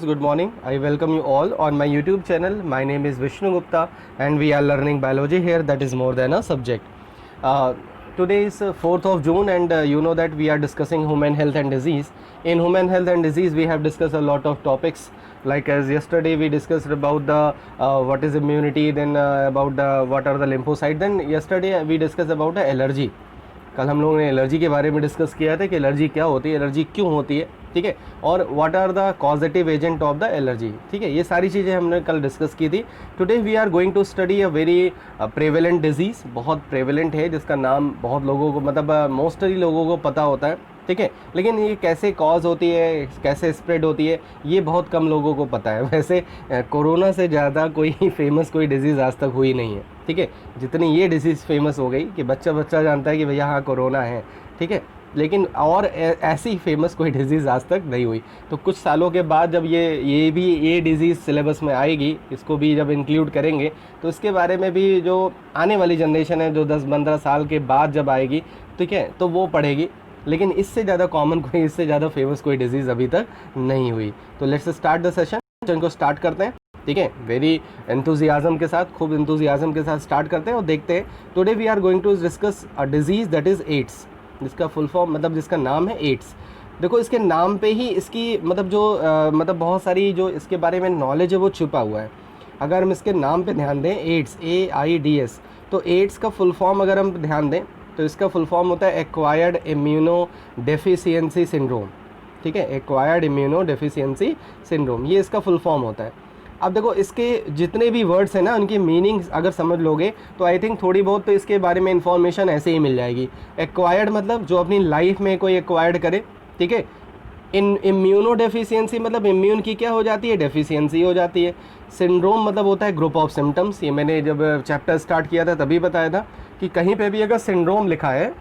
Good morning. I welcome you all on my YouTube channel. My name is Vishnu Gupta and we are learning biology here. That is more than a subject. Today is 4th of June and you know that we are discussing human health and disease. In human health and disease we have discussed a lot of topics, like as yesterday we discussed about the what is immunity, then about the what are the lymphocytes, then yesterday we discussed about the allergy. कल हम लोगों ने allergy के बारे में discuss किया था कि एलर्जी क्या होती है, एलर्जी क्यों होती है, ठीक है, और what are the causative agent of the allergy, ठीक है, ये सारी चीज़ें हमने कल डिस्कस की थी. Today we are going to study a very prevalent disease, बहुत प्रेवेलेंट है, जिसका नाम बहुत लोगों को मतलब मोस्टली लोगों को पता होता है, ठीक है, लेकिन ये कैसे कॉज होती है, कैसे स्प्रेड होती है, ये बहुत कम लोगों को पता है. वैसे कोरोना से ज़्यादा कोई फेमस कोई डिज़ीज़ आज तक हुई नहीं है, ठीक है, जितनी ये डिज़ीज़ फेमस हो गई कि बच्चा बच्चा जानता है कि भैया हाँ कोरोना है, ठीक है, लेकिन और ऐसी फेमस कोई डिज़ीज़ आज तक नहीं हुई. तो कुछ सालों के बाद जब ये डिज़ीज़ सिलेबस में आएगी, इसको भी जब इंक्लूड करेंगे तो इसके बारे में भी जो आने वाली जनरेशन है जो 10-15 साल के बाद जब आएगी, ठीक है, तो वो पढ़ेगी. लेकिन इससे ज़्यादा कॉमन कोई, इससे ज़्यादा फेमस कोई डिज़ीज़ अभी तक नहीं हुई. तो लेट्स स्टार्ट द सेशन, इनको स्टार्ट करते हैं, ठीक है, वेरी एंथुजियाज़म के साथ, खूब एंथुजियाज़म के साथ स्टार्ट करते हैं और देखते हैं. Today we are going to discuss a disease that is AIDS, जिसका फुल फॉर्म मतलब जिसका नाम है एड्स. देखो इसके नाम पे ही इसकी मतलब जो मतलब बहुत सारी जो इसके बारे में नॉलेज है वो छुपा हुआ है. अगर हम इसके नाम पे ध्यान दें, एड्स, AIDS, तो एड्स का फुल फॉर्म अगर हम ध्यान दें तो इसका फुल फॉर्म होता है एक्वायर्ड इम्यूनो डेफिशिएंसी सिंड्रोम, ठीक है, एक्वायर्ड इम्यूनो डेफिशिएंसी सिंड्रोम, ये इसका फुल फॉर्म होता है. अब देखो इसके जितने भी वर्ड्स हैं ना, उनकी मीनिंग्स अगर समझ लोगे तो आई थिंक थोड़ी बहुत तो इसके बारे में इन्फॉर्मेशन ऐसे ही मिल जाएगी. एक्वायर्ड मतलब जो अपनी लाइफ में कोई एक्वायर्ड करे, ठीक है. इम्यूनो डेफिशिएंसी मतलब इम्यून की क्या हो जाती है, डेफिशिएंसी हो जाती है. सिंड्रोम मतलब होता है ग्रुप ऑफ सिम्टम्स. ये मैंने जब चैप्टर स्टार्ट किया था तभी बताया था कि कहीं पे भी अगर सिंड्रोम लिखा है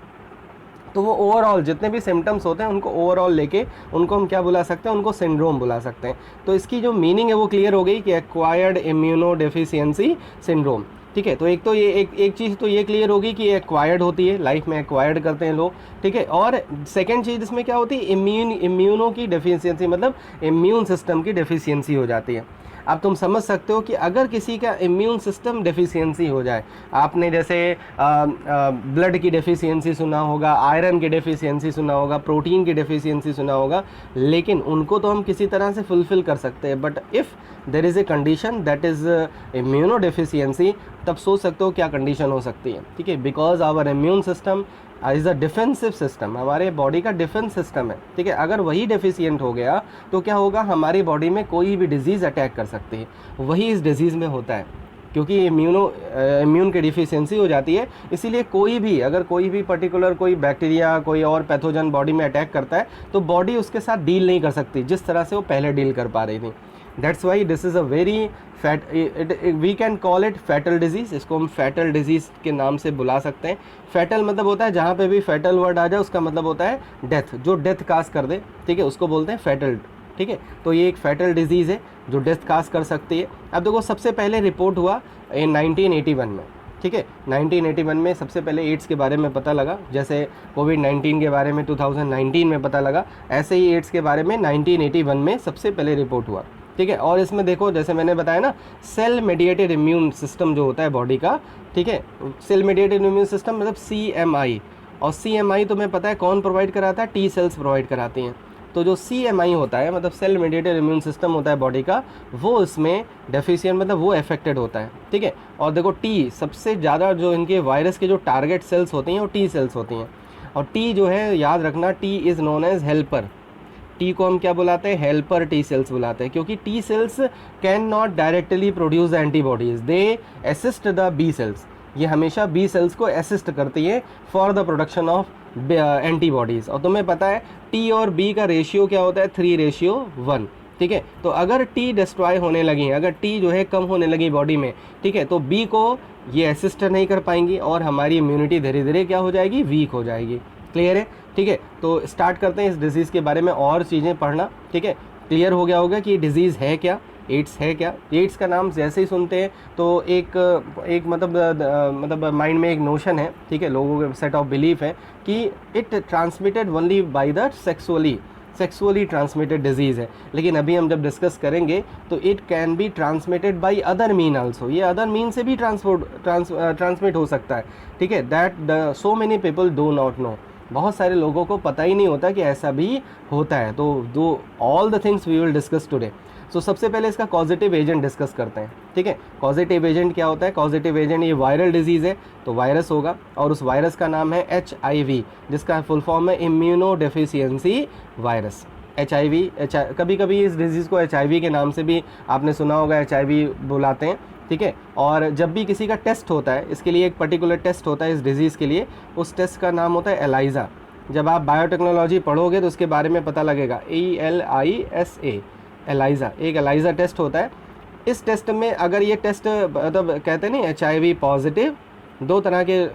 तो वो ओवरऑल जितने भी सिम्टम्स होते हैं उनको ओवरऑल लेके उनको हम क्या बुला सकते हैं, उनको सिंड्रोम बुला सकते हैं. तो इसकी जो मीनिंग है वो क्लियर हो गई कि एक्वायर्ड इम्यूनो डेफिशिएंसी सिंड्रोम, ठीक है. तो एक तो ये एक चीज़ तो ये क्लियर होगी कि एक्वायर्ड होती है, लाइफ में एक्वायर्ड करते हैं लोग, ठीक है. और सेकंड चीज़ इसमें क्या होती है, इम्यूनो की डेफिशिएंसी मतलब इम्यून सिस्टम की डेफिशिएंसी हो जाती है. अब तुम समझ सकते हो कि अगर किसी का इम्यून सिस्टम डेफिशिएंसी हो जाए, आपने जैसे ब्लड की डेफिशिएंसी सुना होगा, आयरन की डेफिशिएंसी सुना होगा, प्रोटीन की डेफिशिएंसी सुना होगा, लेकिन उनको तो हम किसी तरह से फुलफ़िल कर सकते हैं. But if there is a condition that is immuno deficiency, तब सोच सकते हो क्या कंडीशन हो सकती है, ठीक है. Because our immune system is a defensive system, हमारे बॉडी का डिफेंस सिस्टम है, ठीक है. अगर वही डेफिशिएंट हो गया तो क्या होगा, हमारी बॉडी में कोई भी डिजीज़ अटैक कर सकती है. वही इस डिजीज़ में होता है, क्योंकि इम्यून की डिफिशिएंसी हो जाती है. इसीलिए कोई भी अगर कोई भी पर्टिकुलर कोई बैक्टीरिया, कोई और पैथोजन बॉडी में अटैक करता है तो बॉडी उसके साथ डील नहीं कर सकती जिस तरह से वो पहले डील कर पा रही थी. That's why this is a very we can call it fatal disease. इसको हम फैटल डिजीज़ के नाम से बुला सकते हैं. फैटल मतलब होता है जहाँ पे भी फैटल वर्ड आ जाए उसका मतलब होता है डेथ, जो डेथ काज कर दे, ठीक है, उसको बोलते हैं फैटल, ठीक है. तो ये एक फैटल डिजीज़ है जो डेथ काज कर सकती है. अब देखो सबसे पहले रिपोर्ट हुआ इन 1981 में, ठीक है. 1981 में सबसे पहले एड्स के बारे में पता लगा. जैसे कोविड-19 के बारे में 2019 में पता लगा, ऐसे ही एड्स के बारे में 1981 में सबसे पहले रिपोर्ट हुआ, ठीक है. और इसमें देखो जैसे मैंने बताया ना, सेल मेडिएटेड इम्यून सिस्टम जो होता है बॉडी का, ठीक है, सेल मेडिएटेड इम्यून सिस्टम मतलब CMI. और CMI तुम्हें पता है कौन प्रोवाइड कराता है, T सेल्स प्रोवाइड कराती हैं. तो जो CMI होता है मतलब सेल मेडिएटेड इम्यून सिस्टम होता है बॉडी का, वो इसमें डेफिशिएंट मतलब वो अफेक्टेड होता है, ठीक है. और देखो T सबसे ज़्यादा जो इनके वायरस के जो टारगेट सेल्स होती हैं वो T सेल्स होती हैं. और T जो है याद रखना, T is known as helper. T को हम क्या बुलाते हैं, हेल्पर T सेल्स बुलाते हैं, क्योंकि T cells can not directly produce antibodies, they assist the B cells. ये हमेशा B सेल्स को असिस्ट करती है for the production of antibodies. और तुम्हें पता है T और B का रेशियो क्या होता है, 3:1, ठीक है. तो अगर T डिस्ट्रॉय होने लगी, अगर T जो है कम होने लगी बॉडी में, ठीक है, तो B को ये असिस्ट नहीं कर पाएंगी और हमारी इम्यूनिटी धीरे धीरे क्या हो जाएगी, वीक हो जाएगी. क्लियर है, ठीक है. तो स्टार्ट करते हैं इस डिज़ीज़ के बारे में और चीज़ें पढ़ना, ठीक है. क्लियर हो गया होगा कि डिज़ीज़ है क्या, एड्स है क्या. एड्स का नाम जैसे ही सुनते हैं तो एक मतलब माइंड में एक नोशन है, ठीक है, लोगों के सेट ऑफ बिलीफ है कि it transmitted only by the sexually, sexually transmitted disease है, लेकिन अभी हम जब डिस्कस करेंगे तो it can be transmitted by other mean also, ये अदर मीन से भी ट्रांसमिट हो सकता है, ठीक है। That the so many people do not know, बहुत सारे लोगों को पता ही नहीं होता कि ऐसा भी होता है। तो दो all the things we will discuss today. So सबसे पहले इसका कॉजेटिव एजेंट डिस्कस करते हैं, ठीक है। कॉजेटिव एजेंट क्या होता है? कॉजेटिव एजेंट, ये वायरल डिजीज़ है तो वायरस होगा, और उस वायरस का नाम है HIV, जिसका फुल फॉर्म है इम्यूनो डेफिशिएंसी वायरस। HIV, कभी कभी इस डिजीज़ को HIV के नाम से भी आपने सुना होगा, HIV बुलाते हैं, ठीक है। और जब भी किसी का टेस्ट होता है, इसके लिए एक पर्टिकुलर टेस्ट होता है इस डिज़ीज़ के लिए, उस टेस्ट का नाम होता है एलाइज़ा। जब आप बायोटेक्नोलॉजी पढ़ोगे तो उसके बारे में पता लगेगा, ELISA, एलाइज़ा, एक एलाइज़ा टेस्ट होता है। इस टेस्ट में अगर ये टेस्ट, मतलब कहते हैं नहीं HIV पॉजिटिव, दो तरह के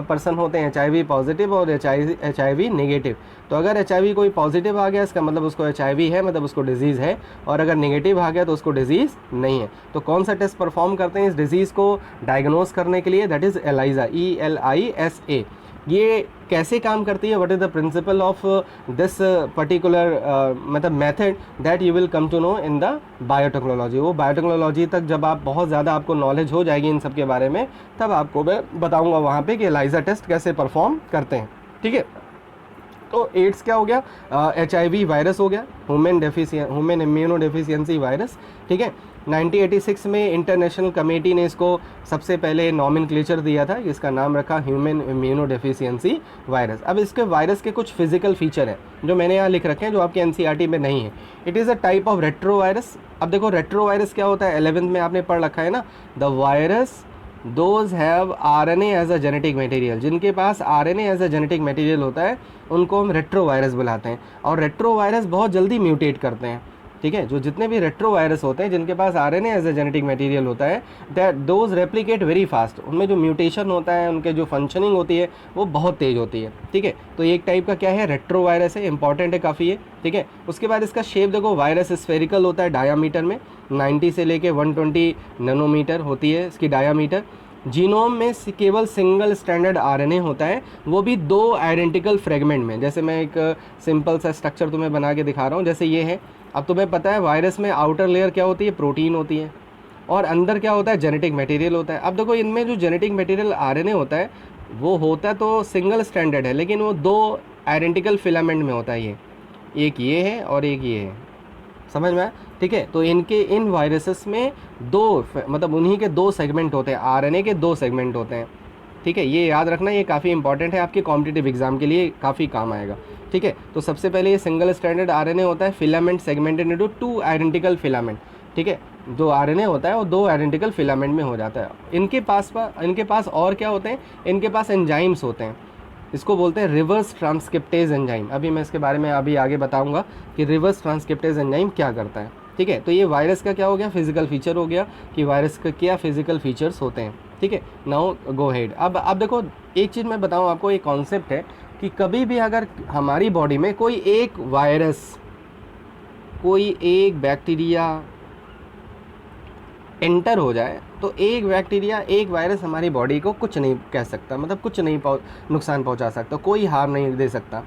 पर्सन होते हैं, HIV पॉजिटिव और HIV नेगेटिव। तो अगर HIV कोई पॉजिटिव आ गया, इसका मतलब उसको HIV है, मतलब उसको डिजीज़ है, और अगर नेगेटिव आ गया तो उसको डिजीज़ नहीं है। तो कौन सा टेस्ट परफॉर्म करते हैं इस डिज़ीज़ को डायग्नोस करने के लिए? That is ELISA, ELISA। ये कैसे काम करती है? What is the principle of this particular मतलब method, that you will come to know in the biotechnology. वो बायोटेक्नोलॉजी तक जब आप बहुत ज़्यादा आपको नॉलेज हो जाएगी इन सब के बारे में, तब आपको मैं बताऊंगा वहाँ पे कि एलाइज़ा टेस्ट कैसे परफॉर्म करते हैं, ठीक है। तो एड्स क्या हो गया? HIV वायरस हो गया, ह्यूमन इम्यूनो डेफिशिएंसी वायरस, ठीक है। 1986 में इंटरनेशनल कमेटी ने इसको सबसे पहले नॉमेनक्लेचर दिया था, इसका नाम रखा ह्यूमन इम्यूनो डेफिशिएंसी वायरस। अब इसके वायरस के कुछ फिजिकल फीचर हैं जो मैंने यहाँ लिख रखे हैं, जो आपके NCERT में नहीं है। It is a type of retro virus. अब देखो रेट्रो वायरस क्या होता है, 11th में आपने पढ़ रखा है ना, the virus those have RNA as a genetic material. जिनके पास RNA as a genetic material होता है उनको हम रेट्रो वायरस बुलाते हैं, और रेट्रो वायरस बहुत जल्दी म्यूटेट करते हैं, ठीक है। जो जितने भी रेट्रो वायरस होते हैं जिनके पास RNA as a genetic material होता है, that those replicate very fast. उनमें जो म्यूटेशन होता है, उनके जो फंक्शनिंग होती है वो बहुत तेज़ होती है, ठीक है। तो एक टाइप का क्या है, रेट्रो वायरस है, इंपॉर्टेंट है काफ़ी है, ठीक है। उसके बाद इसका शेप देखो, वायरस स्फेरिकल होता है डायामीटर में, 90 से लेके 120 नैनोमीटर होती है इसकी डायामीटर। जीनोम में केवल सिंगल स्टैंडर्ड RNA होता है, वो भी 2 आइडेंटिकल फ्रेगमेंट में। जैसे मैं एक सिंपल सा स्ट्रक्चर तुम्हें बना के दिखा रहा हूँ, जैसे ये है। अब तुम्हें पता है वायरस में आउटर लेयर क्या होती है, प्रोटीन होती है, और अंदर क्या होता है, जेनेटिक मटेरियल होता है। अब देखो इनमें जो जेनेटिक मटेरियल RNA होता है वो होता तो सिंगल स्टैंडर्ड है, लेकिन वो 2 आइडेंटिकल फिलामेंट में होता है। ये एक ये है और एक ये है, समझ में आया, ठीक है। तो इन वायरसेस में 2 मतलब उन्हीं के 2 सेगमेंट होते हैं, RNA के 2 सेगमेंट होते हैं, ठीक है। ये याद रखना, ये काफ़ी इंपॉर्टेंट है, आपके कॉम्पिटिटिव एग्जाम के लिए काफ़ी काम आएगा, ठीक है। तो सबसे पहले ये सिंगल स्टैंडर्ड RNA होता है, filament segmented into 2 identical filament, ठीक है। जो RNA होता है वो 2 आइडेंटिकल फिलामेंट में हो जाता है। इनके पास और क्या होते हैं, इनके पास एंजाइम्स होते हैं, इसको बोलते हैं रिवर्स ट्रांसक्रिप्टेज एंजाइम। अभी मैं इसके बारे में अभी आगे बताऊंगा कि रिवर्स ट्रांसक्रिप्टेज एंजाइम क्या करता है, ठीक है। तो ये वायरस का क्या हो गया, फिजिकल फीचर हो गया कि वायरस का क्या फिजिकल फीचर्स होते हैं, ठीक है। Now go head. अब देखो एक चीज़ मैं बताऊं आपको, एक कॉन्सेप्ट है कि कभी भी अगर हमारी बॉडी में कोई एक वायरस, कोई एक बैक्टीरिया एंटर हो जाए, तो एक बैक्टीरिया, एक वायरस हमारी बॉडी को कुछ नहीं कह सकता, मतलब कुछ नहीं नुकसान पहुंचा सकता, कोई हार्म नहीं दे सकता,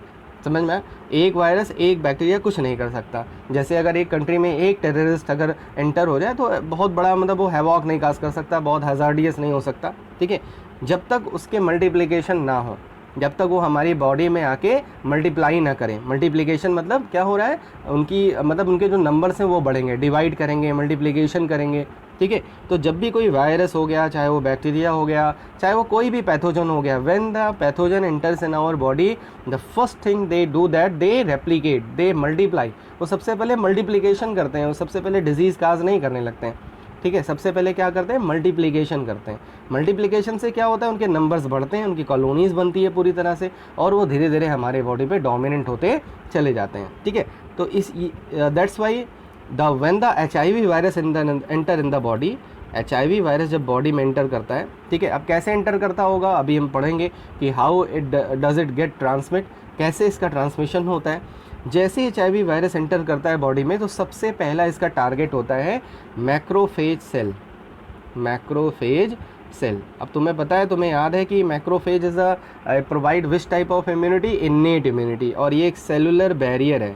समझ में। एक वायरस, एक बैक्टीरिया कुछ नहीं कर सकता। जैसे अगर एक कंट्री में एक टेररिस्ट अगर एंटर हो जाए तो बहुत बड़ा, मतलब वो हैवॉक नहीं काज कर सकता, बहुत हज़ार्डियस नहीं हो सकता, ठीक है, जब तक उसके मल्टीप्लिकेशन ना हो, जब तक वो हमारी बॉडी में आके मल्टीप्लाई ना करें। मल्टीप्लिकेशन मतलब क्या हो रहा है, उनकी मतलब उनके जो नंबर्स हैं वो बढ़ेंगे, डिवाइड करेंगे, मल्टीप्लिकेशन करेंगे, ठीक है। तो जब भी कोई वायरस हो गया, चाहे वो बैक्टीरिया हो गया, चाहे वो कोई भी पैथोजन हो गया, when the pathogen enters in our body, the first thing they do that they replicate, they multiply. वो सबसे पहले मल्टीप्लिकेशन करते हैं, वो सबसे पहले डिजीज़ काज नहीं करने लगते हैं, ठीक है। सबसे पहले क्या करते हैं, मल्टीप्लिकेशन करते हैं। मल्टीप्लिकेशन से क्या होता है, उनके नंबर्स बढ़ते हैं, उनकी कॉलोनीज़ बनती है पूरी तरह से, और वो धीरे धीरे हमारे बॉडी पे डोमिनेंट होते चले जाते हैं, ठीक है। तो इस that's why when the HIV virus enter in the body, HIV virus जब बॉडी में एंटर करता है, ठीक है। अब कैसे एंटर करता होगा अभी हम पढ़ेंगे कि how it does it get transmit, कैसे इसका ट्रांसमिशन होता है। जैसे HIV वायरस एंटर करता है बॉडी में, तो सबसे पहला इसका टारगेट होता है मैक्रोफेज सेल, मैक्रोफेज सेल। अब तुम्हें पता है, तुम्हें याद है कि macrophage is provide which type of immunity, innate immunity, और ये एक सेलुलर बैरियर है,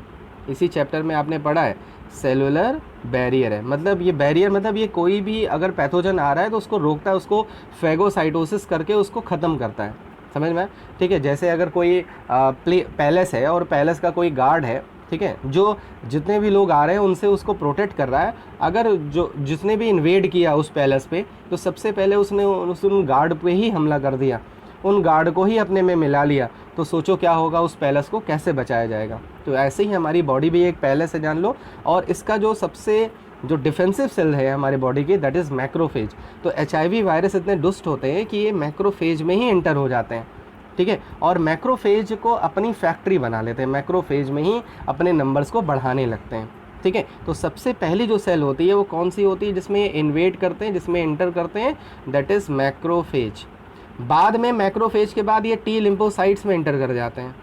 इसी चैप्टर में आपने पढ़ा है सेलुलर बैरियर है। मतलब ये बैरियर मतलब ये कोई भी अगर पैथोजन आ रहा है तो उसको रोकता है, उसको फेगोसाइटोसिस करके उसको ख़त्म करता है। समझ में? ठीक है। जैसे अगर कोई पैलेस है और पैलेस का कोई गार्ड है, ठीक है, जो जितने भी लोग आ रहे हैं उनसे उसको प्रोटेक्ट कर रहा है, अगर जो जिसने भी इन्वेड किया उस पैलेस पे तो सबसे पहले उसने उन गार्ड पे ही हमला कर दिया, उन गार्ड को ही अपने में मिला लिया, तो सोचो क्या होगा, उस पैलेस को कैसे बचाया जाएगा। तो ऐसे ही हमारी बॉडी भी एक पैलेस है, जान लो। और इसका जो सबसे जो डिफेंसिव सेल है हमारी बॉडी के, दैट इज़ मैक्रोफेज। तो HIV वायरस इतने दुष्ट होते हैं कि ये मैक्रोफेज में ही एंटर हो जाते हैं, ठीक है, और मैक्रोफेज को अपनी फैक्ट्री बना लेते हैं, मैक्रोफेज में ही अपने नंबर्स को बढ़ाने लगते हैं, ठीक है। तो सबसे पहली जो सेल होती है वो कौन सी होती है, जिसमें इन्वेड करते हैं, जिसमें एंटर करते हैं, दैट इज़ मैक्रोफेज। बाद में मैक्रोफेज के बाद ये टी लिम्फोसाइट्स में एंटर कर जाते हैं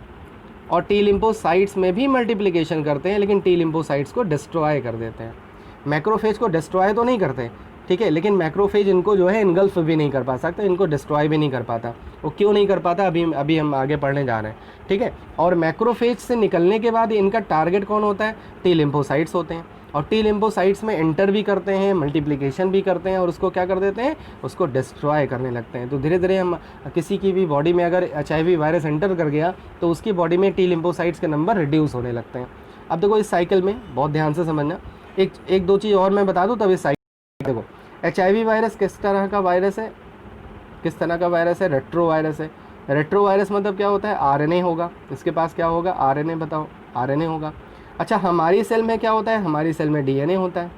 और टी लिम्फोसाइट्स में भी मल्टीप्लिकेशन करते हैं, लेकिन टी लिम्फोसाइट्स को डिस्ट्रॉय कर देते हैं। मैक्रोफेज को डिस्ट्रॉय तो नहीं करते, ठीक है, लेकिन मैक्रोफेज इनको जो है इनगल्फ भी नहीं कर पा सकता, इनको डिस्ट्रॉय भी नहीं कर पाता। वो क्यों नहीं कर पाता, अभी हम आगे पढ़ने जा रहे हैं, ठीक है। और मैक्रोफेज से निकलने के बाद इनका टारगेट कौन होता है, टी लिम्फोसाइट्स होते हैं, और टी लिम्फोसाइट्स में एंटर भी करते हैं, मल्टीप्लिकेशन भी करते हैं, और उसको क्या कर देते हैं, उसको डिस्ट्रॉय करने लगते हैं। तो धीरे धीरे हम किसी की भी बॉडी में अगर HIV वायरस एंटर कर गया तो उसकी बॉडी में टी लिम्फोसाइट्स के नंबर रिड्यूस होने लगते हैं। अब देखो इस साइकिल में बहुत ध्यान से समझना, एक दो चीज़ और मैं बता दूँ तब इस साइकिल। देखो HIV वायरस किस तरह का वायरस है, किस तरह का वायरस है, रेट्रो वायरस है। रेट्रो वायरस मतलब क्या होता है, RNA होगा, इसके पास क्या होगा, RNA, बताओ, RNA होगा। अच्छा, हमारी सेल में क्या होता है, हमारी सेल में DNA होता है,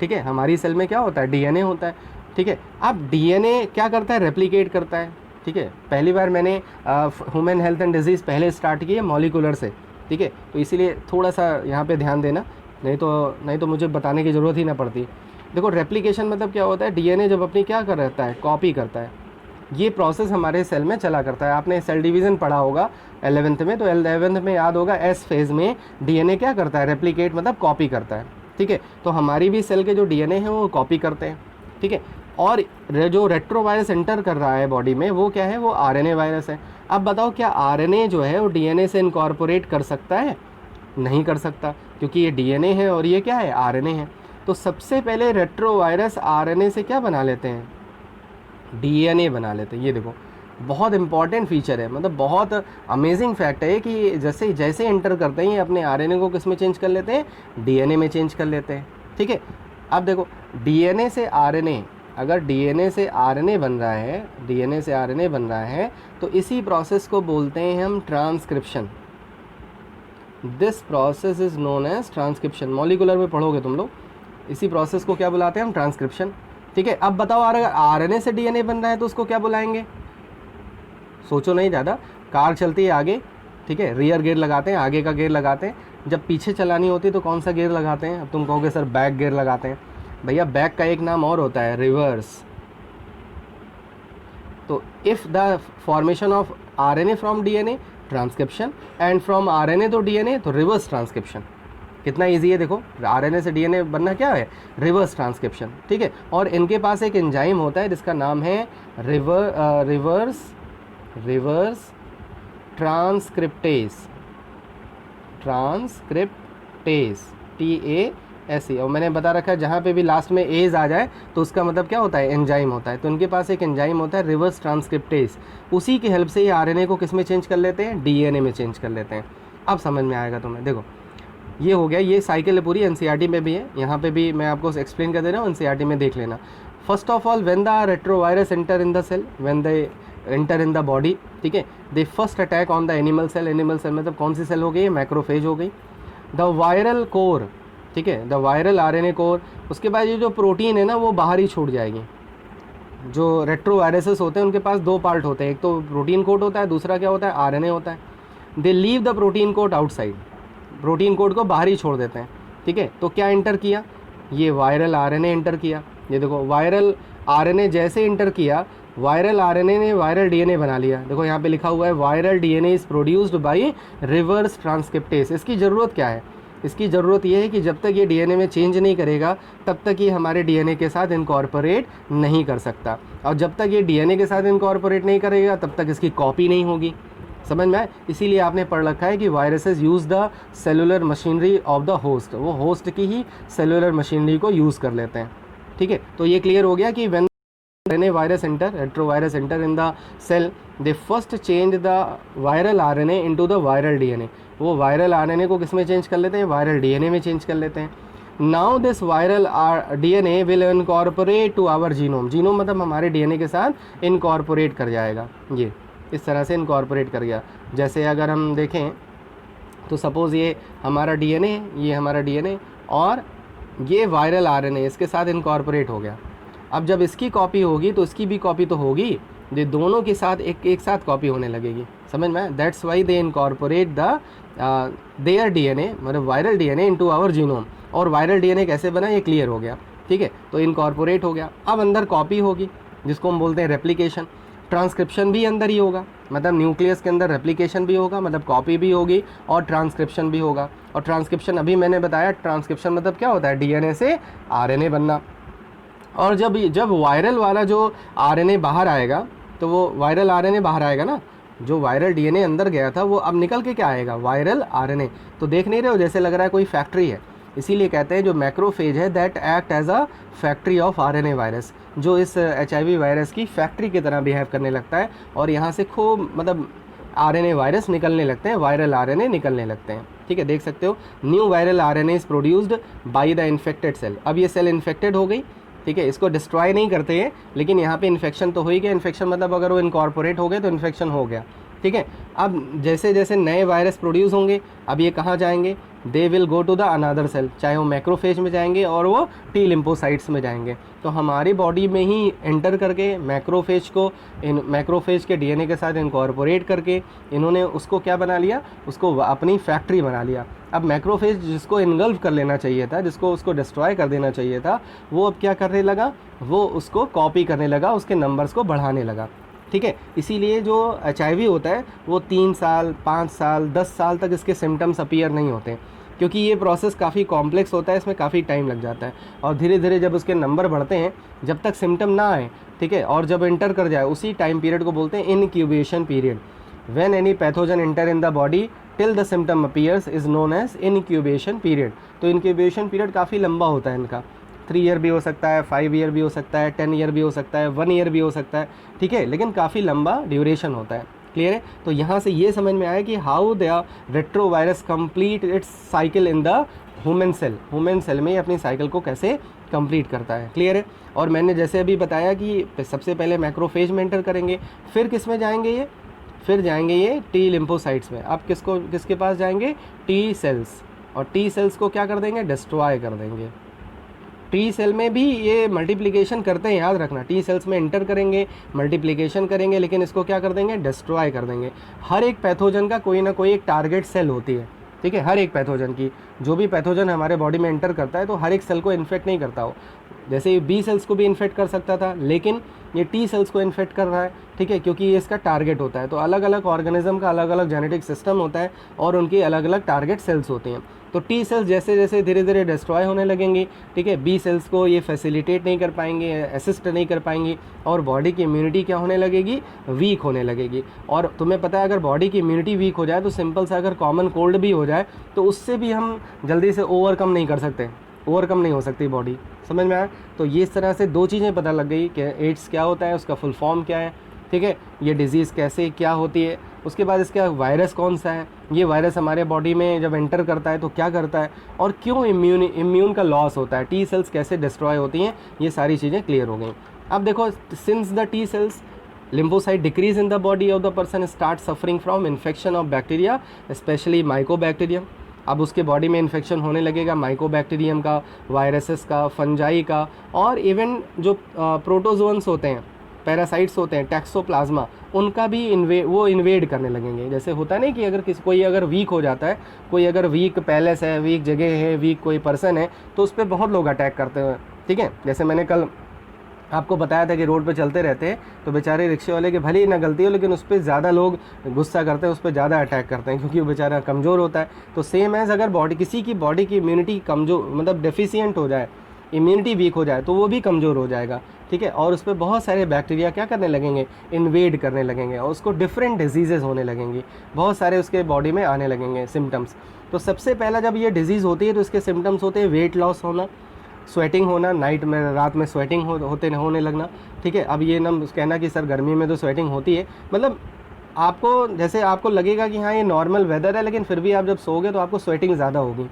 ठीक है, हमारी सेल में क्या होता है, DNA होता है, ठीक है। अब DNA क्या करता है, रेप्लिकेट करता है, ठीक है। पहली बार मैंने ह्यूमन हेल्थ एंड डिजीज़ पहले स्टार्ट की है मॉलिकुलर से, ठीक है, तो इसीलिए थोड़ा सा यहाँ पे ध्यान देना, नहीं तो मुझे बताने की ज़रूरत ही ना पड़ती। देखो रेप्लिकेशन मतलब क्या होता है, DNA जब अपनी क्या कर रहता है, कॉपी करता है, ये प्रोसेस हमारे सेल में चला करता है। आपने सेल डिवीज़न पढ़ा होगा 11th में, तो 11th में याद होगा S फेज़ में DNA क्या करता है, रेप्लिकेट मतलब कॉपी करता है, ठीक है। तो हमारी भी सेल के जो DNA है वो कॉपी करते हैं, ठीक है। और जो रेट्रो वायरस एंटर कर रहा है बॉडी में वो क्या है, वो RNA वायरस है। अब बताओ क्या RNA जो है वो DNA से इनकॉर्पोरेट कर सकता है, नहीं कर सकता, क्योंकि ये DNA है और ये क्या है, RNA है। तो सबसे पहले रेट्रो वायरस RNA से क्या बना लेते हैं, DNA बना लेते हैं। ये देखो बहुत इंपॉर्टेंट फीचर है, मतलब बहुत अमेजिंग फैक्ट है कि जैसे जैसे एंटर करते हैं ये अपने RNA को किस में चेंज कर लेते हैं, DNA में चेंज कर लेते हैं, ठीक है। अब देखो DNA से RNA, अगर DNA से RNA बन रहा है, DNA से RNA बन रहा है, तो इसी प्रोसेस को बोलते हैं हम transcription. This process is known as transcription. Molecular में पढ़ोगे तुम लोग, इसी प्रोसेस को क्या बुलाते हैं हम, ट्रांसक्रिप्शन, ठीक है। अब बताओ अगर RNA से DNA बन रहा है तो उसको क्या बुलाएंगे, सोचो नहीं ज़्यादा। कार चलती है आगे, ठीक है, रियर गियर लगाते हैं, आगे का गियर लगाते हैं। जब पीछे चलानी होती है तो कौन सा गियर लगाते हैं, अब तुम कहोगे सर बैक गियर लगाते हैं। भैया बैक का एक नाम और होता है, रिवर्स। तो if the formation of RNA from DNA, transcription, and from RNA तो DNA, तो रिवर्स ट्रांसक्रिप्शन। कितना इजी है देखो, RNA से DNA बनना क्या है, रिवर्स ट्रांसक्रिप्शन, ठीक है। और इनके पास एक एंजाइम होता है जिसका नाम है रिवर्स ट्रांसक्रिप्टेस, TASE। और मैंने बता रखा है जहाँ पे भी लास्ट में एज आ जाए तो उसका मतलब क्या होता है, एंजाइम होता है। तो इनके पास एक एंजाइम होता है रिवर्स ट्रांसक्रिप्टेस, उसी की हेल्प से ये RNA को किस में चेंज कर लेते हैं, DNA में चेंज कर लेते हैं। अब समझ में आएगा तुम्हें। देखो ये हो गया, ये साइकिल है पूरी, NCERT में भी है, यहाँ पे भी मैं आपको एक्सप्लेन कर दे रहा हूँ, NCERT में देख लेना। First of all when the retrovirus enter in the cell, when they enter in the body, ठीक है, they first attack on the animal cell. Animal cell मतलब कौन सी सेल हो गई, मैक्रोफेज हो गई। द वायरल कोर, ठीक है, द वायरल RNA कोर। उसके बाद ये जो प्रोटीन है ना वो बाहर ही छूट जाएगी। जो रेट्रोवायरसेस होते हैं उनके पास दो पार्ट होते हैं, एक तो प्रोटीन कोट होता है, दूसरा क्या होता है, RNA होता है। They leave the protein coat outside, protein code को बाहर ही छोड़ देते हैं, ठीक है। तो क्या एंटर किया, ये वायरल RNA एंटर किया। ये देखो वायरल RNA जैसे एंटर किया, वायरल RNA ने वायरल DNA बना लिया। देखो यहाँ पे लिखा हुआ है viral DNA is produced bye reverse transcriptase. इसकी ज़रूरत क्या है, इसकी ज़रूरत ये है कि जब तक ये DNA में चेंज नहीं करेगा तब तक ये हमारे DNA के साथ इनकॉर्पोरेट नहीं कर सकता, और जब तक ये DNA के साथ इनकॉर्पोरेट नहीं करेगा तब तक इसकी कॉपी नहीं होगी। समझ में आए? इसीलिए आपने पढ़ रखा है कि viruses use the cellular machinery of the host, वो होस्ट की ही सेलुलर मशीनरी को यूज़ कर लेते हैं। ठीक है, तो ये क्लियर हो गया कि when RNA virus enter, retrovirus enter in the cell, they first change the viral RNA into the viral DNA। वो वायरल RNA को किस में चेंज कर लेते हैं? वायरल DNA में चेंज कर लेते हैं। Now this viral DNA will incorporate to our genome, genome मतलब हमारे DNA के साथ इनकॉर्पोरेट कर जाएगा, ये इस तरह से इनकॉर्पोरेट कर गया। जैसे अगर हम देखें तो सपोज़ ये हमारा DNA, ये हमारा DNA और ये वायरल RNA इसके साथ इनकॉर्पोरेट हो गया। अब जब इसकी कॉपी होगी तो इसकी भी कॉपी तो होगी, ये दोनों के साथ एक साथ कॉपी होने लगेगी। समझ में? That's why they incorporate the their DNA, मतलब viral DNA into our genome. और वायरल DNA कैसे बना ये क्लियर हो गया। ठीक है, तो इनकॉर्पोरेट हो गया। अब अंदर कॉपी होगी जिसको हम बोलते हैं रेप्लिकेशन। ट्रांसक्रिप्शन भी अंदर ही होगा, मतलब न्यूक्लियस के अंदर रेप्लिकेशन भी होगा, मतलब कॉपी भी होगी और ट्रांसक्रिप्शन भी होगा। और ट्रांसक्रिप्शन अभी मैंने बताया, ट्रांसक्रिप्शन मतलब क्या होता है? DNA से RNA बनना। और जब वायरल वाला जो RNA बाहर आएगा, तो वो वायरल RNA बाहर आएगा ना, जो वायरल DNA अंदर गया था वो अब निकल के क्या आएगा? Viral RNA। तो देख नहीं रहे हो जैसे लग रहा है कोई फैक्ट्री है। इसीलिए कहते हैं जो मैक्रोफेज है that act as a factory of RNA virus, जो इस HIV वायरस की फैक्ट्री की तरह बिहेव करने लगता है और यहाँ से खूब मतलब RNA वायरस निकलने लगते हैं, वायरल RNA निकलने लगते हैं। ठीक है, देख सकते हो new viral RNA is produced by the infected cell. अब ये सेल इन्फेक्टेड हो गई, ठीक है, इसको डिस्ट्रॉय नहीं करते हैं, लेकिन यहाँ पे इन्फेक्शन तो हो ही गया। इन्फेक्शन मतलब अगर वो इनकॉर्पोरेट हो गए तो इन्फेक्शन हो गया। ठीक है, अब जैसे जैसे नए वायरस प्रोड्यूस होंगे, अब ये कहाँ जाएंगे? They will go to the another cell, चाहे वो मैक्रोफेज में जाएंगे और वो टी लिम्फोसाइट्स में जाएंगे। तो हमारी बॉडी में ही एंटर करके मैक्रोफेज को मैक्रोफेज के DNA के साथ इनकॉर्पोरेट करके इन्होंने उसको क्या बना लिया? उसको अपनी फैक्ट्री बना लिया। अब मैक्रोफेज जिसको इनगल्फ कर लेना चाहिए था, जिसको उसको डिस्ट्रॉय कर देना चाहिए था, वो अब क्या करने लगा? वो उसको कॉपी करने लगा, उसके नंबर्स को बढ़ाने लगा। ठीक है, इसीलिए जो HIV होता है वो 3 साल 5 साल 10 साल तक इसके सिम्टम्स अपीयर नहीं होते, क्योंकि ये प्रोसेस काफ़ी कॉम्प्लेक्स होता है, इसमें काफ़ी टाइम लग जाता है। और धीरे धीरे जब उसके नंबर बढ़ते हैं, जब तक सिम्टम ना आए, ठीक है, और जब एंटर कर जाए, उसी टाइम पीरियड को बोलते हैं incubation period. When any pathogen enter in the body till the symptom appears is known as incubation period. तो इनक्यूबेशन पीरियड काफ़ी लंबा होता है इनका, 3 ईयर भी हो सकता है, 5 ईयर भी हो सकता है, 10 ईयर भी हो सकता है, 1 ईयर भी हो सकता है। ठीक है, लेकिन काफ़ी लंबा ड्यूरेशन होता है। क्लियर है? तो यहाँ से ये समझ में आया कि how the retrovirus complete its cycle in the human cell. Human cell में ये अपनी साइकिल को कैसे कंप्लीट करता है। क्लियर है? और मैंने जैसे अभी बताया कि सबसे पहले मैक्रोफेज में एंटर करेंगे, फिर किस में जाएंगे ये? फिर जाएंगे ये टी लिम्फोसाइट्स में। अब किसके पास जाएंगे? T cells. और टी सेल्स को क्या कर देंगे? डिस्ट्रॉय कर देंगे। टी सेल में भी ये मल्टीप्लिकेशन करते हैं, याद रखना। टी सेल्स में एंटर करेंगे, मल्टीप्लिकेशन करेंगे, लेकिन इसको क्या कर देंगे? डिस्ट्रॉय कर देंगे। हर एक पैथोजन का कोई ना कोई एक टारगेट सेल होती है। ठीक है, हर एक पैथोजन की, जो भी पैथोजन हमारे बॉडी में एंटर करता है तो हर एक सेल को इन्फेक्ट नहीं करता हो। जैसे ये बी सेल्स को भी इन्फेक्ट कर सकता था, लेकिन ये टी सेल्स को इन्फेक्ट कर रहा है। ठीक है, क्योंकि ये इसका टारगेट होता है। तो अलग अलग ऑर्गेनिज्म का अलग अलग जेनेटिक सिस्टम होता है और उनकी अलग अलग टारगेट सेल्स होती हैं। तो टी सेल्स जैसे जैसे धीरे धीरे डिस्ट्रॉय होने लगेंगी, ठीक है, बी सेल्स को ये फैसिलिटेट नहीं कर पाएंगे, असिस्ट नहीं कर पाएंगी, और बॉडी की इम्यूनिटी क्या होने लगेगी? वीक होने लगेगी। और तुम्हें पता है अगर बॉडी की इम्यूनिटी वीक हो जाए तो सिंपल सा अगर कॉमन कोल्ड भी हो जाए तो उससे भी हम जल्दी से ओवरकम नहीं कर सकते, ओवरकम नहीं हो सकती बॉडी। समझ में आया? तो ये इस तरह से 2 चीज़ें पता लग गई कि एड्स क्या होता है, उसका फुल फॉर्म क्या है, ठीक है, ये डिज़ीज़ कैसे क्या होती है, उसके बाद इसका वायरस कौन सा है, ये वायरस हमारे बॉडी में जब एंटर करता है तो क्या करता है, और क्यों इम्यून का लॉस होता है, टी सेल्स कैसे डिस्ट्रॉय होती हैं, ये सारी चीज़ें क्लियर हो गई। अब देखो, since the T cells lymphocyte decrease in the body of the person start suffering from infection of bacteria especially mycobacterium। अब उसके बॉडी में इन्फेक्शन होने लगेगा माइकोबैक्टीरियम का, वायरसेस का, फंजाई का, और इवन जो प्रोटोजोन्स होते हैं, पैरासाइट्स होते हैं, टैक्सोप्लाज्मा, उनका भी वो इन्वेड करने लगेंगे। जैसे होता है ना कि अगर कोई अगर वीक हो जाता है, कोई अगर वीक पैलेस है, वीक जगह है, वीक कोई पर्सन है, तो उस पर बहुत लोग अटैक करते हैं। ठीक है, जैसे मैंने कल आपको बताया था कि रोड पे चलते रहते हैं तो बेचारे रिक्शे वाले के भले ही ना गलती हो, लेकिन उस पर ज़्यादा लोग गुस्सा करते हैं, उस पर ज़्यादा अटैक करते हैं, क्योंकि वो बेचारा कमज़ोर होता है। तो सेम एज़ अगर किसी की बॉडी की इम्यूनिटी कमज़ोर मतलब डेफिशिएंट हो जाए, इम्यूनिटी वीक हो जाए तो वो भी कमज़ोर हो जाएगा, ठीक है। और उस पर बहुत सारे बैक्टीरिया क्या करने लगेंगे, इन्वेड करने लगेंगे और उसको डिफरेंट डिजीज़ेज़ होने लगेंगी, बहुत सारे उसके बॉडी में आने लगेंगे सिम्टम्स। तो सबसे पहला जब ये डिजीज़ होती है तो इसके सिम्टम्स होते हैं वेट लॉस होना, स्वेटिंग होना, नाइट में रात में स्वेटिंग होने लगना, ठीक है। अब ये ना कहना कि सर गर्मी में तो स्वेटिंग होती है, मतलब आपको जैसे आपको लगेगा कि हाँ ये नॉर्मल वेदर है, लेकिन फिर भी आप जब सोओगे तो आपको स्वेटिंग ज़्यादा होगी,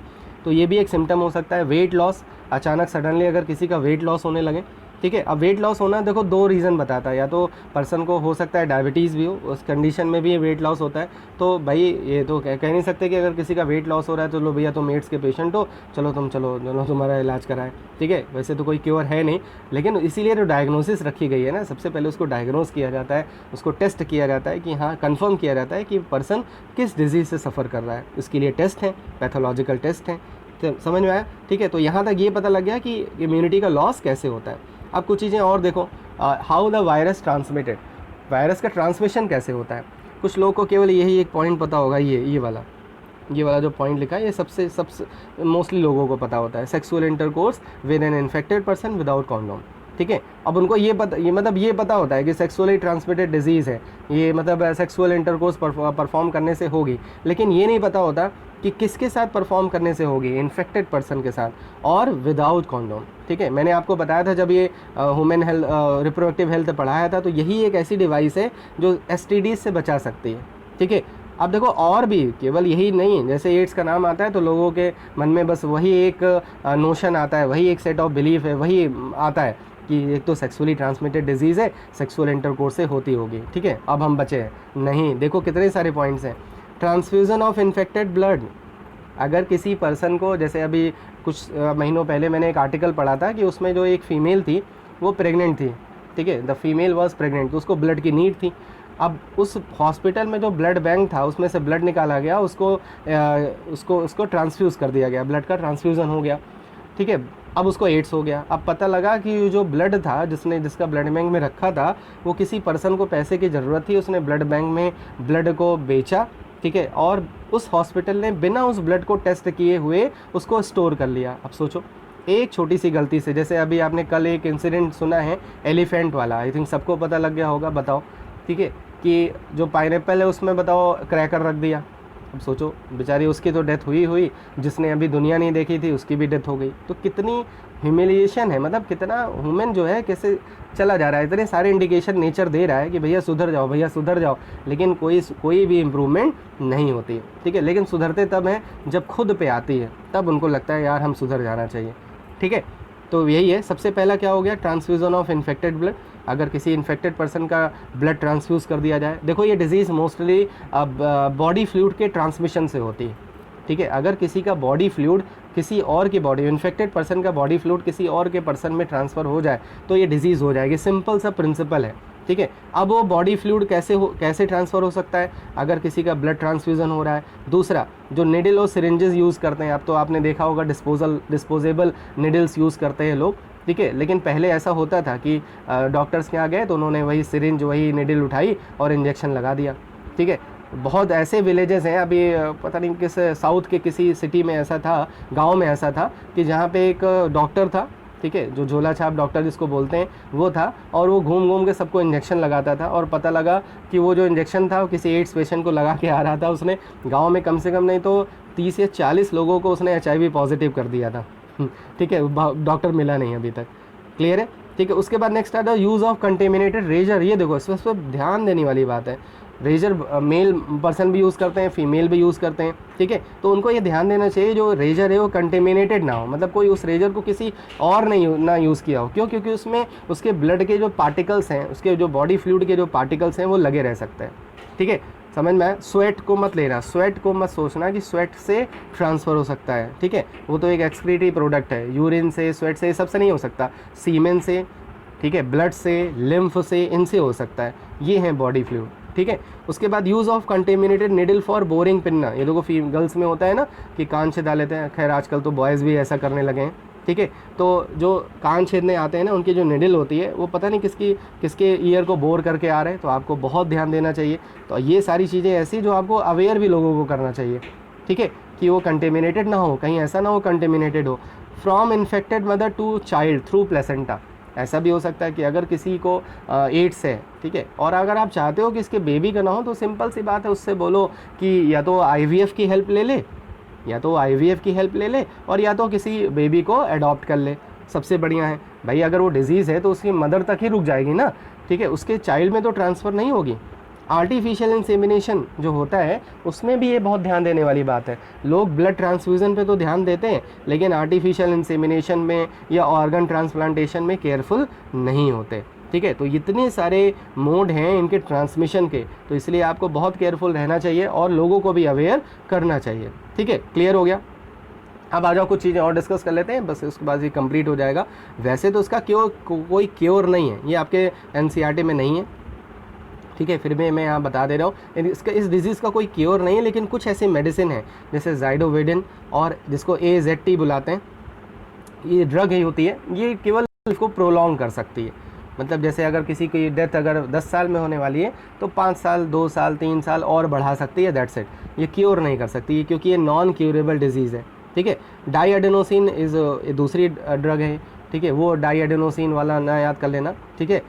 तो ये भी एक सिम्टम हो सकता है। वेट लॉस, अचानक सडनली अगर किसी का वेट लॉस होने लगे, ठीक है। अब वेट लॉस होना देखो 2 रीज़न बताता है, या तो पर्सन को हो सकता है डायबिटीज़ भी हो, उस कंडीशन में भी ये वेट लॉस होता है। तो भाई ये तो कह नहीं सकते कि अगर किसी का वेट लॉस हो रहा है तो लो भैया तुम एड्स के पेशेंट हो, चलो तुम्हारा इलाज कराएं, ठीक है। वैसे तो कोई क्योर है नहीं, लेकिन इसीलिए तो डायग्नोसिस रखी गई है ना, सबसे पहले उसको डायग्नोस किया जाता है, उसको टेस्ट किया जाता है कि हाँ कन्फर्म किया जाता है कि पर्सन किस डिजीज़ से सफ़र कर रहा है, इसके लिए टेस्ट हैं, पैथोलॉजिकल टेस्ट हैं। तो समझ में आया, ठीक है। तो यहाँ तक ये पता लग गया कि इम्यूनिटी का लॉस कैसे होता है। अब कुछ चीज़ें और देखो, how the virus transmitted, virus का ट्रांसमिशन कैसे होता है। कुछ लोगों को केवल यही एक पॉइंट पता होगा, ये वाला जो पॉइंट लिखा है ये सबसे मोस्टली लोगों को पता होता है, sexual intercourse with an infected person without condom, ठीक है। अब उनको ये पता होता है कि सेक्सुअली ट्रांसमिटेड डिजीज़ है, ये मतलब सेक्सुअल इंटरकोर्स परफॉर्म करने से होगी, लेकिन ये नहीं पता होता कि किसके साथ परफॉर्म करने से होगी, इन्फेक्टेड पर्सन के साथ और विदाउट कॉन्डोम, ठीक है। मैंने आपको बताया था जब ये ह्यूमन हेल्थ रिप्रोडक्टिव हेल्थ पढ़ाया था, तो यही एक ऐसी डिवाइस है जो STDs से बचा सकती है, ठीक है। अब देखो और भी, केवल यही नहीं, जैसे एड्स का नाम आता है तो लोगों के मन में बस वही एक नोशन आता है, वही एक सेट ऑफ बिलीफ है, वही आता है कि एक तो सेक्सुअली ट्रांसमिटेड डिजीज़ है, सेक्सुअल इंटरकोर्स से होती होगी, ठीक है, अब हम बचे हैं। नहीं, देखो कितने सारे पॉइंट्स हैं। ट्रांसफ्यूज़न ऑफ इन्फेक्टेड ब्लड, अगर किसी पर्सन को, जैसे अभी कुछ महीनों पहले मैंने एक आर्टिकल पढ़ा था कि उसमें जो एक फ़ीमेल थी वो प्रेग्नेंट थी, ठीक है, द फीमेल वाज प्रेग्नेंट, तो उसको ब्लड की नीड थी। अब उस हॉस्पिटल में जो ब्लड बैंक था उसमें से ब्लड निकाला गया, उसको ट्रांसफ्यूज़ कर दिया गया, ब्लड का ट्रांसफ्यूज़न हो गया, ठीक है। अब उसको एड्स हो गया। अब पता लगा कि जो ब्लड था जिसका ब्लड बैंक में रखा था, वो किसी पर्सन को पैसे की ज़रूरत थी, उसने ब्लड बैंक में ब्लड को बेचा, ठीक है, और उस हॉस्पिटल ने बिना उस ब्लड को टेस्ट किए हुए उसको स्टोर कर लिया। अब सोचो, एक छोटी सी गलती से, जैसे अभी आपने कल एक इंसिडेंट सुना है एलिफेंट वाला, आई थिंक सबको पता लग गया होगा, बताओ, ठीक है, कि जो पाइनएप्पल है उसमें बताओ क्रैकर रख दिया। अब सोचो, बेचारी उसकी तो डेथ हुई, जिसने अभी दुनिया नहीं देखी थी उसकी भी डेथ हो गई। तो कितनी ह्यूमिलिएशन है, मतलब कितना ह्यूमन जो है कैसे चला जा रहा है। इतने सारे इंडिकेशन नेचर दे रहा है कि भैया सुधर जाओ, लेकिन कोई भी इम्प्रूवमेंट नहीं होती, ठीक है। लेकिन सुधरते तब हैं जब खुद पे आती है, तब उनको लगता है यार हम सुधर जाना चाहिए, ठीक है। तो यही है, सबसे पहला क्या हो गया, ट्रांसफ्यूज़न ऑफ इन्फेक्टेड ब्लड, अगर किसी इन्फेक्टेड पर्सन का ब्लड ट्रांसफ्यूज़ कर दिया जाए। देखो ये डिजीज़ मोस्टली बॉडी फ्लूइड के ट्रांसमिशन से होती है, ठीक है। अगर किसी का बॉडी फ्लूइड किसी और की बॉडी, इन्फेक्टेड पर्सन का बॉडी फ्लूइड किसी और के पर्सन में ट्रांसफ़र हो जाए तो ये डिजीज़ हो जाएगी, सिंपल सा प्रिंसिपल है, ठीक है। अब वो बॉडी फ्लूइड कैसे ट्रांसफ़र हो सकता है, अगर किसी का ब्लड ट्रांसफ्यूज़न हो रहा है। दूसरा, जो निडल और सिरिंजेस यूज़ करते हैं, अब तो आपने देखा होगा डिस्पोजेबल निडल्स यूज़ करते हैं लोग, ठीक है। लेकिन पहले ऐसा होता था कि डॉक्टर्स के यहाँ गए तो उन्होंने वही सिरिंज, वही निडल उठाई और इंजेक्शन लगा दिया, ठीक है। बहुत ऐसे विलेजेस हैं, अभी पता नहीं किस साउथ के किसी सिटी में ऐसा था, गांव में ऐसा था कि जहाँ पे एक डॉक्टर था, ठीक है, जो झोला छाप डॉक्टर जिसको बोलते हैं वो था, और वो घूम के सबको इंजेक्शन लगाता था। और पता लगा कि वो जो इंजेक्शन था वो किसी एड्स पेशेंट को लगा के आ रहा था। उसने गाँव में कम से कम नहीं तो 30 या 40 लोगों को उसने HIV पॉजिटिव कर दिया था, ठीक है। डॉक्टर मिला नहीं अभी तक, क्लियर है, ठीक है। उसके बाद नेक्स्ट आता है यूज़ ऑफ कंटेमिनेटेड रेजर। ये देखो, इस पर ध्यान देने वाली बात है। रेजर मेल पर्सन भी यूज़ करते हैं, फीमेल भी यूज़ करते हैं, ठीक है। तो उनको ये ध्यान देना चाहिए जो रेजर है वो कंटेमिनेटेड ना हो, मतलब कोई उस रेजर को किसी और ना यूज़ किया हो। क्यों? क्योंकि उसमें उसके ब्लड के जो पार्टिकल्स हैं, उसके जो बॉडी फ्लूइड के जो पार्टिकल्स हैं वो लगे रह सकते हैं, ठीक है। समझ में आया? स्वेट को मत लेना, स्वेट को मत सोचना कि स्वेट से ट्रांसफ़र हो सकता है, ठीक है। वो तो एक एक्सक्रीटरी प्रोडक्ट है, यूरिन से, स्वेट से, सबसे नहीं हो सकता, सीमेन से, ठीक है, ब्लड से, लिम्फ से, इनसे हो सकता है। ये हैं बॉडी फ्लूइड, ठीक है। उसके बाद use of contaminated needle for boring pinna. ये देखो गर्ल्स में होता है ना कि कान छेदा लेते हैं, खैर आजकल तो बॉयज़ भी ऐसा करने लगे हैं, ठीक है। तो जो कान छेदने आते हैं ना, उनकी जो निडल होती है वो पता नहीं किसके ईयर को बोर करके आ रहे हैं, तो आपको बहुत ध्यान देना चाहिए। तो ये सारी चीज़ें ऐसी जो आपको अवेयर भी लोगों को करना चाहिए, ठीक है, कि वो कंटेमिनेटेड ना हो, कहीं ऐसा ना हो कंटेमिनेटेड हो। From infected mother to child through placenta. ऐसा भी हो सकता है कि अगर किसी को एड्स है, ठीक है, और अगर आप चाहते हो कि इसके बेबी का ना हो, तो सिंपल सी बात है, उससे बोलो कि या तो आईवीएफ की हेल्प ले ले, और या तो किसी बेबी को अडॉप्ट कर ले, सबसे बढ़िया है भाई। अगर वो डिजीज़ है तो उसकी मदर तक ही रुक जाएगी ना, ठीक है, उसके चाइल्ड में तो ट्रांसफ़र नहीं होगी। आर्टिफिशियल इंसेमिनेशन जो होता है उसमें भी ये बहुत ध्यान देने वाली बात है। लोग ब्लड ट्रांसफ्यूज़न पे तो ध्यान देते हैं, लेकिन आर्टिफिशियल इंसेमिनेशन में या ऑर्गन ट्रांसप्लांटेशन में केयरफुल नहीं होते, ठीक है। तो इतने सारे मोड हैं इनके ट्रांसमिशन के, तो इसलिए आपको बहुत केयरफुल रहना चाहिए और लोगों को भी अवेयर करना चाहिए, ठीक है। क्लियर हो गया? अब आ जाओ कुछ चीज़ें और डिस्कस कर लेते हैं, बस उसके बाद ये कंप्लीट हो जाएगा। वैसे तो इसका कोई क्योर नहीं है, ये आपके एनसीईआरटी में नहीं है, ठीक है, फिर भी मैं यहाँ बता दे रहा हूँ। इस डिजीज़ का कोई क्योर नहीं है, लेकिन कुछ ऐसी मेडिसिन है जैसे ज़ाइडोविडिन और जिसको AZT बुलाते हैं, ये ड्रग ही होती है, ये केवल इसको प्रोलॉन्ग कर सकती है। मतलब जैसे अगर किसी की डेथ अगर 10 साल में होने वाली है तो 5 साल, 2 साल, 3 साल और बढ़ा सकती है, दैट्स इट। ये क्योर नहीं कर सकती है क्योंकि ये नॉन क्यूरेबल डिजीज़ है, ठीक है। डाईएडेनोसिन इज़ दूसरी ड्रग है, ठीक है, वो डाईएडेनोसिन वाला ना याद कर लेना, ठीक है,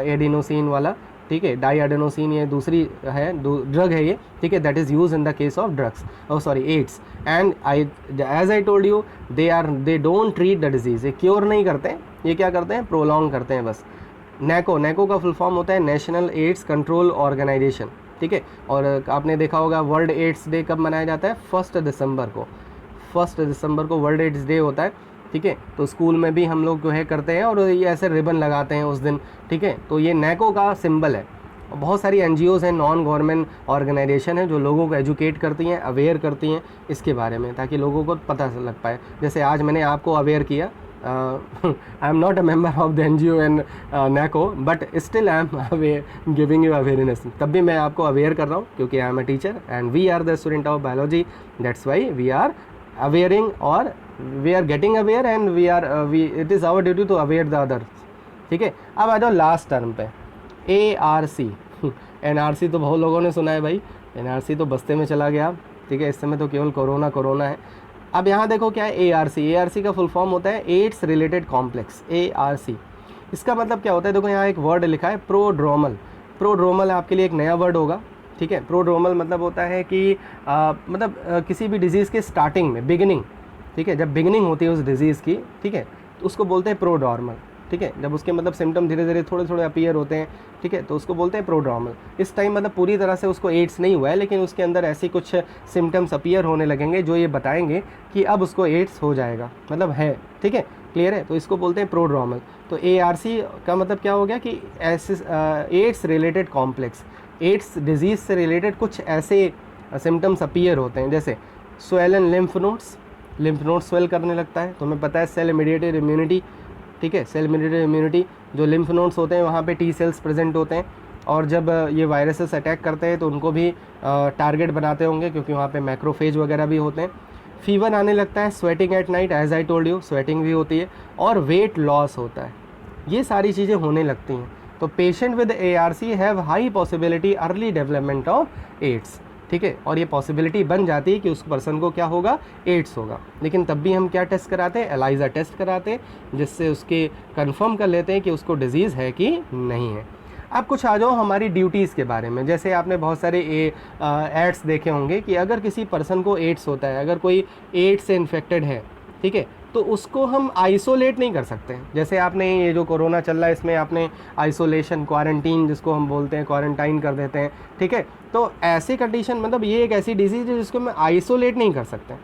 एडिनोसिन वाला, ठीक है। डाईएडेनोसिन ये दूसरी है ड्रग है ये, ठीक है, that is use in the case of drugs, AIDS. And as I told you, they don't treat the disease, ये क्योर नहीं करते हैं, ये क्या करते हैं, प्रोलॉन्ग करते हैं बस। नैको का फुल फॉर्म होता है नेशनल एड्स कंट्रोल ऑर्गेनाइजेशन, ठीक है। और आपने देखा होगा वर्ल्ड एड्स डे कब मनाया जाता है, 1 दिसंबर को। 1 दिसंबर को वर्ल्ड एड्स डे होता है, ठीक है। तो स्कूल में भी हम लोग जो है करते हैं और ये ऐसे रिबन लगाते हैं उस दिन, ठीक है। तो ये नैको का सिंबल है। बहुत सारी NGOs हैं, नॉन गवर्नमेंट ऑर्गेनाइजेशन है, जो लोगों को एजुकेट करती हैं, अवेयर करती हैं इसके बारे में, ताकि लोगों को पता लग पाए। जैसे आज मैंने आपको अवेयर किया, I am not a member of the NGO and NACO, but still I am giving you awareness. तब भी मैं आपको अवेयर कर रहा हूँ क्योंकि I am a teacher and we are the student of biology, that's why we are awaring और we are getting aware and it is our duty to aware the others, ठीक है। अब आ जाओ लास्ट टर्म पे, ARC। NRC तो बहुत लोगों ने सुना है भाई, NRC तो बस्ते में चला गया, ठीक है, इस समय तो केवल कोरोना है। अब यहाँ देखो क्या है ARC का फुल फॉर्म होता है एड्स रिलेटेड कॉम्प्लेक्स, ARC। इसका मतलब क्या होता है, देखो यहाँ एक वर्ड लिखा है प्रोड्रोमल आपके लिए एक नया वर्ड होगा, ठीक है। प्रोड्रोमल मतलब होता है कि किसी भी डिजीज़ के स्टार्टिंग में, बिगिनिंग, ठीक है, जब बिगिनिंग होती है उस डिज़ीज़ की, ठीक है, तो उसको बोलते हैं प्रोड्रोमल, ठीक है। जब उसके मतलब सिम्टम धीरे धीरे थोड़े अपीयर होते हैं, ठीक है, तो उसको बोलते हैं प्रोड्रोमल। इस टाइम मतलब पूरी तरह से उसको एड्स नहीं हुआ है, लेकिन उसके अंदर ऐसी कुछ सिम्टम्स अपीयर होने लगेंगे जो ये बताएंगे कि अब उसको एड्स हो जाएगा, मतलब है, ठीक है, क्लियर है। तो इसको बोलते हैं प्रोड्रोमल। तो ARC का मतलब क्या हो गया कि ऐसे AIDS related complex, AIDS disease से रिलेटेड कुछ ऐसे सिम्टम्स अपीयर होते हैं, जैसे स्वेलन लिम्फ नोड्स स्वेल करने लगता है, तुम्हें पता है सेल मेडिएटेड इम्यूनिटी, ठीक है, सेल मेडिएटेड इम्यूनिटी, जो लिम्फ नोड्स होते हैं वहाँ पे T सेल्स प्रेजेंट होते हैं, और जब ये वायरसेस अटैक करते हैं तो उनको भी टारगेट बनाते होंगे क्योंकि वहाँ पे मैक्रोफेज वगैरह भी होते हैं। फीवर आने लगता है, sweating at night, as I told you, sweating भी होती है, और वेट लॉस होता है, ये सारी चीज़ें होने लगती हैं। तो patient with ARC have high possibility early development of AIDS, ठीक है, और ये पॉसिबिलिटी बन जाती है कि उस पर्सन को क्या होगा, एड्स होगा। लेकिन तब भी हम क्या टेस्ट कराते हैं, ELISA टेस्ट कराते हैं, जिससे उसके कंफर्म कर लेते हैं कि उसको डिजीज़ है कि नहीं है। अब कुछ आ जाओ हमारी ड्यूटीज़ के बारे में। जैसे आपने बहुत सारे एड्स देखे होंगे कि अगर किसी पर्सन को एड्स होता है, अगर कोई एड्स से इन्फेक्टेड है, ठीक है, तो उसको हम आइसोलेट नहीं कर सकते। जैसे आपने ये जो कोरोना चल रहा है इसमें आपने आइसोलेशन, क्वारंटीन जिसको हम बोलते हैं, क्वारंटाइन कर देते हैं, ठीक है। तो ऐसी कंडीशन, मतलब ये एक ऐसी डिजीज़ है जिसको हम आइसोलेट नहीं कर सकते।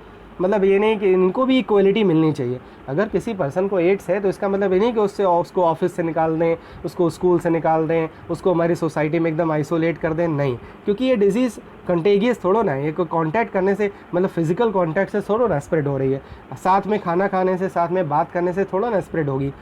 मतलब ये नहीं कि इनको भी इक्वलिटी मिलनी चाहिए। अगर किसी पर्सन को एड्स है तो इसका मतलब ये नहीं कि उसको ऑफिस से निकाल दें, उसको स्कूल से निकाल दें, उसको हमारी सोसाइटी में एकदम आइसोलेट कर दें, नहीं, क्योंकि ये डिजीज़ कंटेगियस थोड़ा ना है, ये कॉन्टैक्ट करने से, मतलब फिजिकल कॉन्टैक्ट से थोड़ा ना स्प्रेड हो रही है, साथ में खाना खाने से, साथ में बात करने से थोड़ा ना स्प्रेड होगी।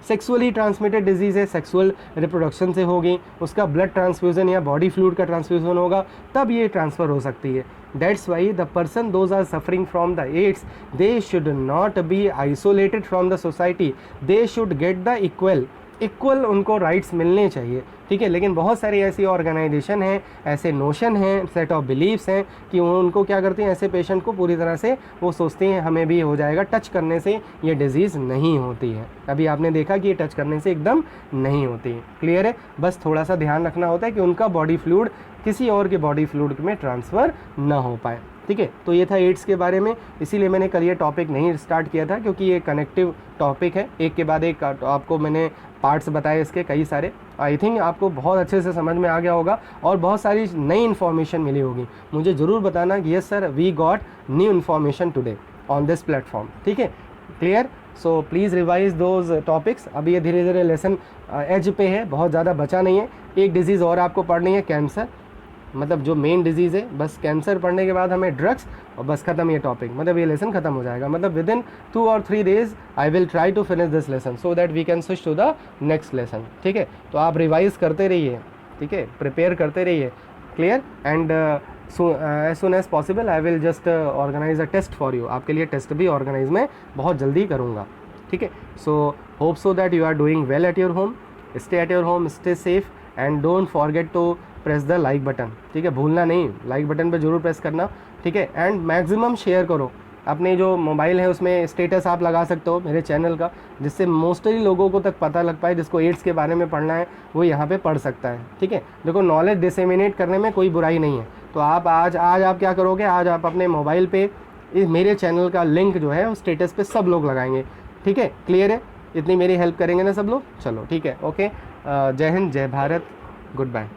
सेक्सुअली ट्रांसमिटेड डिजीज़ है, सेक्सुअल रिप्रोडक्शन से होगी, उसका ब्लड ट्रांसफ्यूज़न या बॉडी फ्लूइड का ट्रांसफ्यूज़न होगा, तब ये ट्रांसफ़र हो सकती है। That's why the person those are suffering from the AIDS, they should not be isolated from the society. They should get the equal equal उनको राइट्स मिलने चाहिए, ठीक है। लेकिन बहुत सारी ऐसी ऑर्गेनाइजेशन हैं, ऐसे नोशन हैं, सेट ऑफ बिलीव्स हैं कि वो उनको क्या करते हैं, ऐसे पेशेंट को पूरी तरह से वो सोचते हैं हमें भी हो जाएगा, टच करने से ये डिजीज़ नहीं होती है। अभी आपने देखा कि ये टच करने से एकदम नहीं होती है, क्लियर है। बस थोड़ा सा ध्यान रखना होता है कि उनका बॉडी फ्लूइड किसी और के बॉडी फ्लूइड में ट्रांसफ़र ना हो पाए, ठीक है। तो ये था एड्स के बारे में, इसीलिए मैंने कल ये टॉपिक नहीं स्टार्ट किया था, क्योंकि ये कनेक्टिव टॉपिक है, एक के बाद एक आपको मैंने पार्ट्स बताए इसके कई सारे। आई थिंक आपको बहुत अच्छे से समझ में आ गया होगा और बहुत सारी नई इन्फॉर्मेशन मिली होगी। मुझे ज़रूर बताना कि yes sir we got new information today on this platform, ठीक है, clear. So please revise those topics. अभी ये धीरे धीरे लेसन एज पे है, बहुत ज़्यादा बचा नहीं है। एक डिजीज़ और आपको पढ़नी है, कैंसर, मतलब जो मेन डिजीज़ है, बस कैंसर पढ़ने के बाद हमें ड्रग्स और बस ख़त्म ये टॉपिक, मतलब ये लेसन ख़त्म हो जाएगा। मतलब विद इन 2 और 3 days I will try to finish this lesson so that we can switch to the next lesson, ठीक है। तो आप रिवाइज करते रहिए, ठीक है, प्रिपेयर करते रहिए, clear. And as soon as possible I will just organise a test for you. आपके लिए टेस्ट भी ऑर्गेनाइज मैं बहुत जल्दी करूँगा, ठीक है। So hope so that you are doing well at your home, stay at your home, stay safe and don't forget to press the like button, ठीक है, भूलना नहीं, लाइक बटन पे जरूर प्रेस करना, ठीक है। एंड मैक्सिमम शेयर करो, अपने जो मोबाइल है उसमें स्टेटस आप लगा सकते हो मेरे चैनल का, जिससे मोस्टली लोगों को तक पता लग पाए, जिसको एड्स के बारे में पढ़ना है वो यहाँ पे पढ़ सकता है, ठीक है। देखो नॉलेज डिसेमिनेट करने में कोई बुराई नहीं है। तो आप आज आप क्या करोगे, आज आप अपने मोबाइल पे इस मेरे चैनल का लिंक जो है वो स्टेटस पे सब लोग लगाएंगे, ठीक है, क्लियर है। इतनी मेरी हेल्प करेंगे ना सब लोग, चलो ठीक है, ओके। जय हिंद, जय भारत, गुड बाय।